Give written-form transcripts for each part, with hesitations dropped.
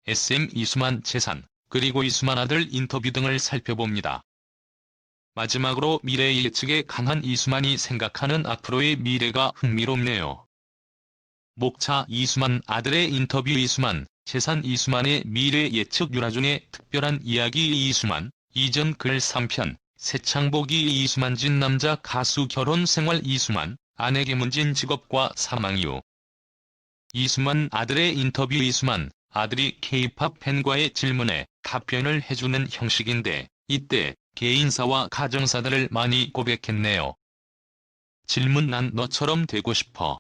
SM 이수만 재산, 그리고 이수만 아들 인터뷰 등을 살펴봅니다. 마지막으로 미래 예측에 강한 이수만이 생각하는 앞으로의 미래가 흥미롭네요. 목차 이수만 아들의 인터뷰 이수만, 재산 이수만의 미래 예측 유라 중에 특별한 이야기 이수만, 이전 글 3편, 새창복이 이수만 진 남자 가수 결혼 생활 이수만, 아내 김은진 직업과 사망 이유. 이수만 아들의 인터뷰 이수만, 아들이 K-팝 팬과의 질문에 답변을 해주는 형식인데 이때 개인사와 가정사들을 많이 고백했네요. 질문 난 너처럼 되고 싶어.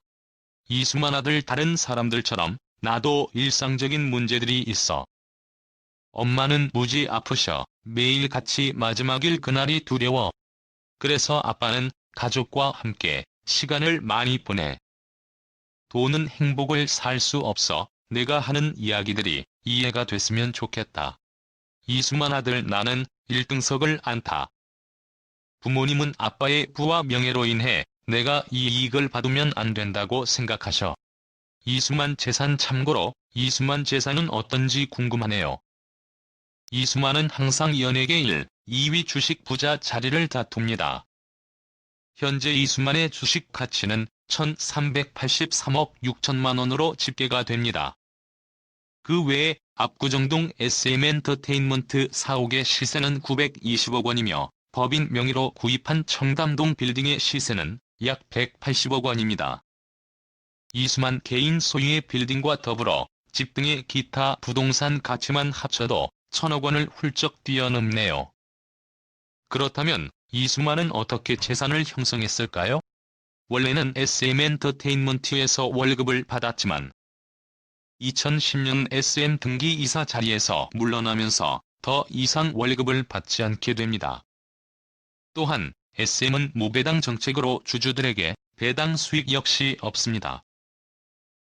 이수만 아들 다른 사람들처럼 나도 일상적인 문제들이 있어. 엄마는 무지 아프셔. 매일 같이 마지막일 그날이 두려워. 그래서 아빠는 가족과 함께 시간을 많이 보내. 돈은 행복을 살 수 없어. 내가 하는 이야기들이 이해가 됐으면 좋겠다. 이수만 아들 나는 1등석을 안 타. 부모님은 아빠의 부와 명예로 인해 내가 이 이익을 받으면 안 된다고 생각하셔. 이수만 재산 참고로 이수만 재산은 어떤지 궁금하네요. 이수만은 항상 연예계 1, 2위 주식 부자 자리를 다툽니다. 현재 이수만의 주식 가치는 1,383억 6천만 원으로 집계가 됩니다. 그 외에 압구정동 SM엔터테인먼트 사옥의 시세는 920억 원이며 법인 명의로 구입한 청담동 빌딩의 시세는 약 180억 원입니다. 이수만 개인 소유의 빌딩과 더불어 집 등의 기타 부동산 가치만 합쳐도 1,000억 원을 훌쩍 뛰어넘네요. 그렇다면 이수만은 어떻게 재산을 형성했을까요? 원래는 SM엔터테인먼트에서 월급을 받았지만 2010년 SM 등기 이사 자리에서 물러나면서 더 이상 월급을 받지 않게 됩니다. 또한 SM은 무배당 정책으로 주주들에게 배당 수익 역시 없습니다.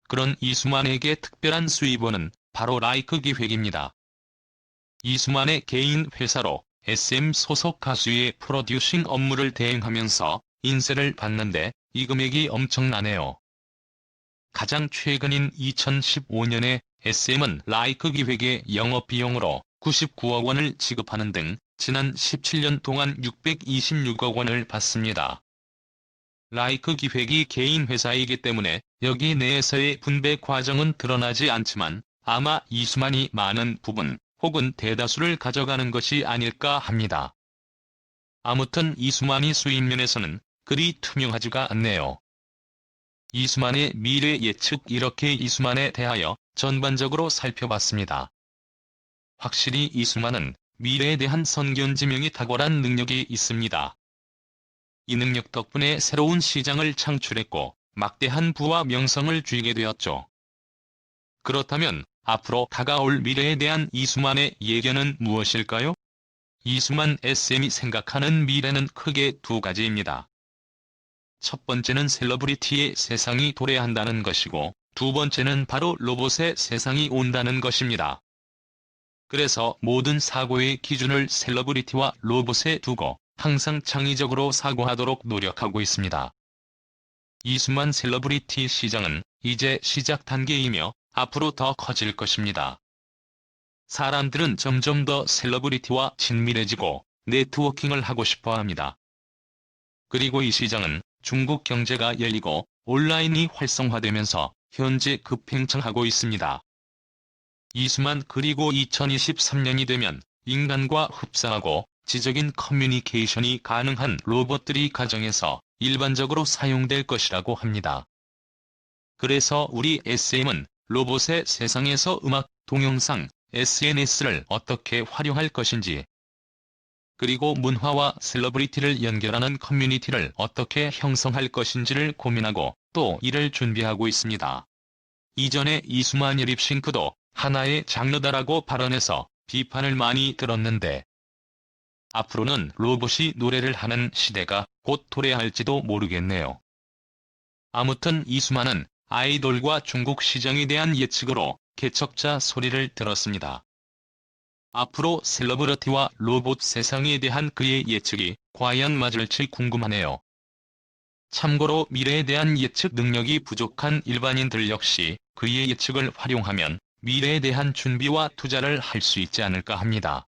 그런 이수만에게 특별한 수입원은 바로 라이크 기획입니다. 이수만의 개인 회사로 SM 소속 가수의 프로듀싱 업무를 대행하면서 인세를 받는데 이 금액이 엄청나네요. 가장 최근인 2015년에 SM은 라이크 기획의 영업비용으로 99억 원을 지급하는 등 지난 17년 동안 626억 원을 받습니다. 라이크 기획이 개인 회사이기 때문에 여기 내에서의 분배 과정은 드러나지 않지만 아마 이수만이 많은 부분 혹은 대다수를 가져가는 것이 아닐까 합니다. 아무튼 이수만이 수입면에서는 그리 투명하지가 않네요. 이수만의 미래 예측 이렇게 이수만에 대하여 전반적으로 살펴봤습니다. 확실히 이수만은 미래에 대한 선견지명이 탁월한 능력이 있습니다. 이 능력 덕분에 새로운 시장을 창출했고 막대한 부와 명성을 쥐게 되었죠. 그렇다면 앞으로 다가올 미래에 대한 이수만의 예견은 무엇일까요? 이수만 SM이 생각하는 미래는 크게 두 가지입니다. 첫 번째는 셀러브리티의 세상이 도래한다는 것이고 두 번째는 바로 로봇의 세상이 온다는 것입니다. 그래서 모든 사고의 기준을 셀러브리티와 로봇에 두고 항상 창의적으로 사고하도록 노력하고 있습니다. 이수만 셀러브리티 시장은 이제 시작 단계이며 앞으로 더 커질 것입니다. 사람들은 점점 더 셀러브리티와 친밀해지고 네트워킹을 하고 싶어 합니다. 그리고 이 시장은 중국 경제가 열리고 온라인이 활성화되면서 현재 급팽창하고 있습니다. 이수만 그리고 2023년이 되면 인간과 흡사하고 지적인 커뮤니케이션이 가능한 로봇들이 가정에서 일반적으로 사용될 것이라고 합니다. 그래서 우리 SM은 로봇의 세상에서 음악, 동영상, SNS를 어떻게 활용할 것인지, 그리고 문화와 셀러브리티를 연결하는 커뮤니티를 어떻게 형성할 것인지를 고민하고 또 이를 준비하고 있습니다. 이전에 이수만이 립싱크도 하나의 장르다라고 발언해서 비판을 많이 들었는데 앞으로는 로봇이 노래를 하는 시대가 곧 도래할지도 모르겠네요. 아무튼 이수만은 아이돌과 중국 시장에 대한 예측으로 개척자 소리를 들었습니다. 앞으로 셀러브리티와 로봇 세상에 대한 그의 예측이 과연 맞을지 궁금하네요. 참고로 미래에 대한 예측 능력이 부족한 일반인들 역시 그의 예측을 활용하면 미래에 대한 준비와 투자를 할 수 있지 않을까 합니다.